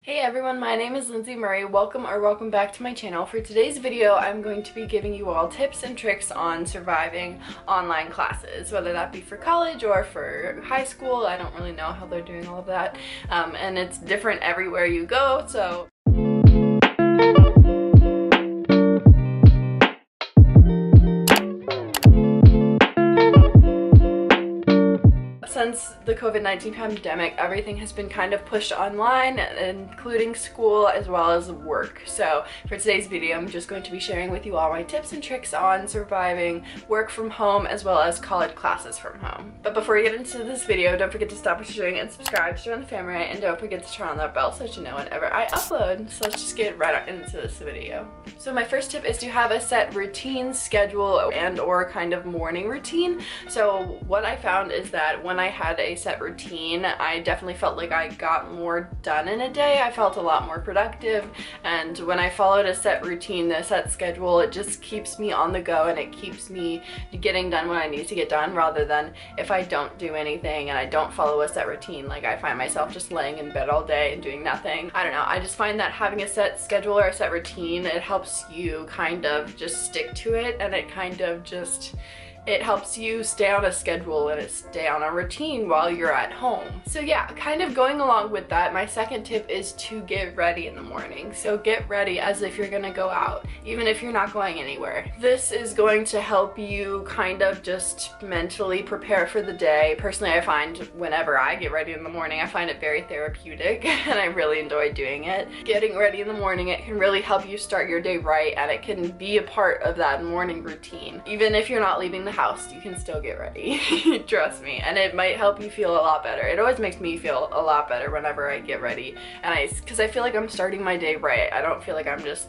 Hey everyone, my name is Lindsay Murray. Welcome back to my channel. For today's video, I'm going to be giving you all tips and tricks on surviving online classes, whether that be for college or for high school. I don't really know how they're doing all of that, and it's different everywhere you go, so since the COVID-19 pandemic, everything has been kind of pushed online, including school as well as work. So for today's video, I'm just going to be sharing with you all my tips and tricks on surviving work from home as well as college classes from home. But before we get into this video, don't forget to stop what you're doing and subscribe to join the Famurray, and don't forget to turn on that bell so that you know whenever I upload. So let's just get right into this video. So my first tip is to have a set routine, schedule, and or kind of morning routine. So what I found is that when I had a set routine, I definitely felt like I got more done in a day. I felt a lot more productive, and when I followed a set routine, a set schedule, it just keeps me on the go and it keeps me getting done when I need to get done, rather than if I don't do anything and I don't follow a set routine, like I find myself just laying in bed all day and doing nothing. I don't know, I just find that having a set schedule or a set routine, it helps you kind of just stick to it, and it kind of just it helps you stay on a schedule and stay on a routine while you're at home. So yeah, kind of going along with that, my second tip is to get ready in the morning. So get ready as if you're gonna go out, even if you're not going anywhere. This is going to help you kind of just mentally prepare for the day. Personally, I find whenever I get ready in the morning, I find it very therapeutic and I really enjoy doing it. Getting ready in the morning, it can really help you start your day right, and it can be a part of that morning routine. Even if you're not leaving the house, you can still get ready. Trust me, and it might help you feel a lot better. It always makes me feel a lot better whenever I get ready, and because I feel like I'm starting my day right. I don't feel like I'm just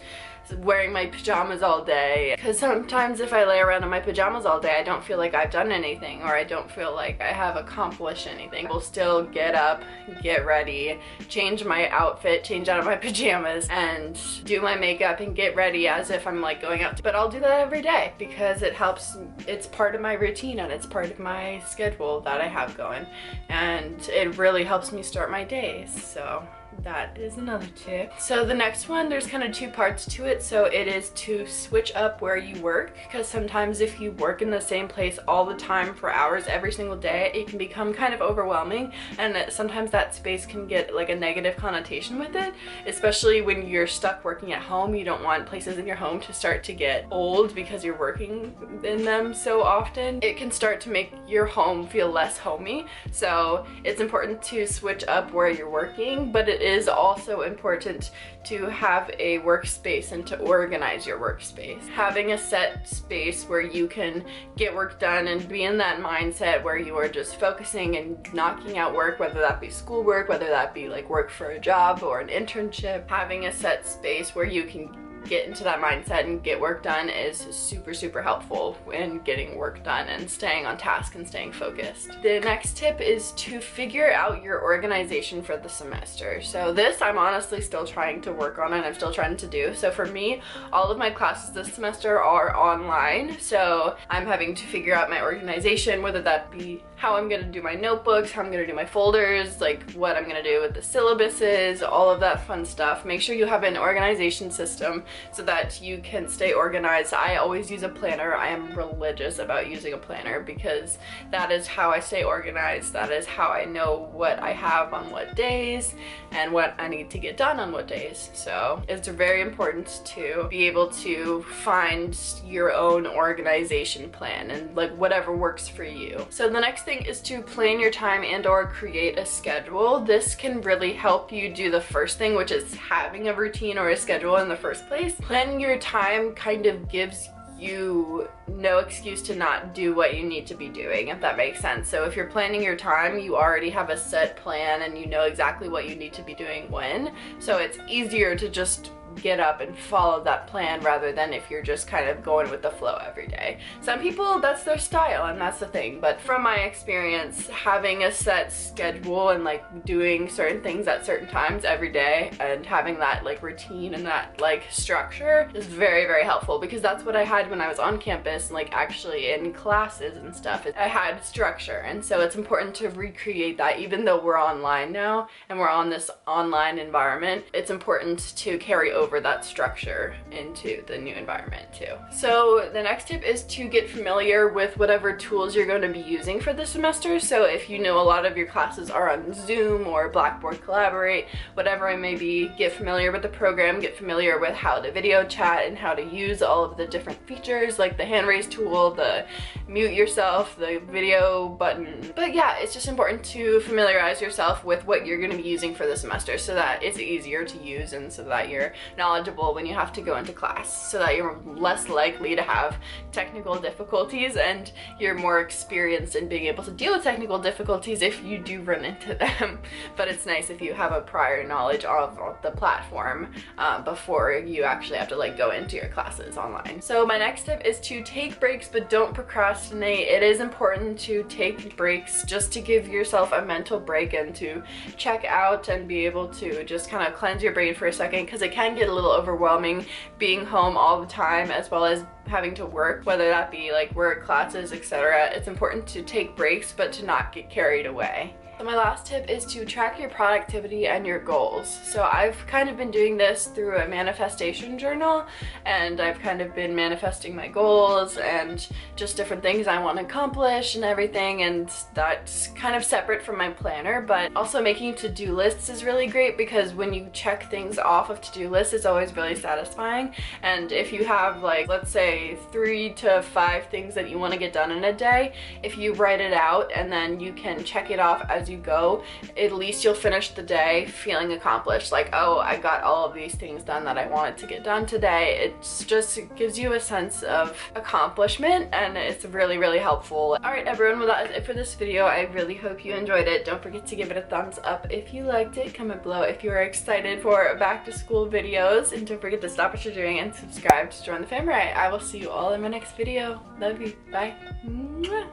wearing my pajamas all day, because sometimes if I lay around in my pajamas all day, I don't feel like I've done anything, or I don't feel like I have accomplished anything. I will still get up, get ready, change my outfit, change out of my pajamas, and do my makeup and get ready as if I'm like going out. But I'll do that every day because it helps. It's part of my routine and it's part of my schedule that I have going, and it really helps me start my days. So that is another tip. So the next one, there's kind of two parts to it. So it is to switch up where you work, because sometimes if you work in the same place all the time for hours every single day, it can become kind of overwhelming, and sometimes that space can get like a negative connotation with it, especially when you're stuck working at home. You don't want places in your home to start to get old because you're working in them so often. It can start to make your home feel less homey. So it's important to switch up where you're working, but it is also important to have a workspace and to organize your workspace. Having a set space where you can get work done and be in that mindset where you are just focusing and knocking out work, whether that be schoolwork, whether that be like work for a job or an internship. Having a set space where you can get into that mindset and get work done is super helpful in getting work done and staying on task and staying focused. The next tip is to figure out your organization for the semester. So this I'm honestly still trying to work on and I'm still trying to do. So for me, all of my classes this semester are online, so I'm having to figure out my organization, whether that be how I'm gonna do my notebooks, how I'm gonna do my folders, like what I'm gonna do with the syllabuses, all of that fun stuff. Make sure you have an organization system so that you can stay organized. I always use a planner. I am religious about using a planner because that is how I stay organized. That is how I know what I have on what days and what I need to get done on what days. So it's very important to be able to find your own organization plan and like whatever works for you. So the next thing is to plan your time and or create a schedule. This can really help you do the first thing, which is having a routine or a schedule in the first place. Planning your time kind of gives you no excuse to not do what you need to be doing, if that makes sense. So if you're planning your time, you already have a set plan and you know exactly what you need to be doing when, so it's easier to just get up and follow that plan rather than if you're just kind of going with the flow every day. Some people, that's their style, and that's the thing, but from my experience, having a set schedule and like doing certain things at certain times every day and having that like routine and that like structure is very, very helpful, because that's what I had when I was on campus and like actually in classes and stuff. I had structure, and so it's important to recreate that. Even though we're online now and we're on this online environment, it's important to carry over that structure into the new environment too. So the next tip is to get familiar with whatever tools you're going to be using for the semester. So if you know a lot of your classes are on Zoom or Blackboard Collaborate, whatever it may be, get familiar with the program, get familiar with how to video chat and how to use all of the different features like the hand raise tool, the mute yourself, the video button. But yeah, it's just important to familiarize yourself with what you're going to be using for the semester so that it's easier to use and so that you're knowledgeable when you have to go into class, so that you're less likely to have technical difficulties and you're more experienced in being able to deal with technical difficulties if you do run into them. But it's nice if you have a prior knowledge of the platform before you actually have to like go into your classes online. So my next tip is to take breaks, but don't procrastinate. It is important to take breaks just to give yourself a mental break and to check out and be able to just kind of cleanse your brain for a second, because it can get a little overwhelming being home all the time as well as having to work, whether that be like work, classes, etc. It's important to take breaks but to not get carried away. So my last tip is to track your productivity and your goals. So I've kind of been doing this through a manifestation journal, and I've kind of been manifesting my goals and just different things I want to accomplish and everything, and that's kind of separate from my planner. But also making to-do lists is really great, because when you check things off of to-do lists, it's always really satisfying. And if you have like, let's say 3 to 5 things that you want to get done in a day, if you write it out and then you can check it off as you go, at least you'll finish the day feeling accomplished, like, oh, I got all of these things done that I wanted to get done today. It gives you a sense of accomplishment, and it's really, really helpful. Alright everyone, well that is it for this video. I really hope you enjoyed it. Don't forget to give it a thumbs up if you liked it. Comment below if you are excited for back to school videos, and don't forget to stop what you're doing and subscribe to join the Famurray. I will see you all in my next video. Love you. Bye. Mwah.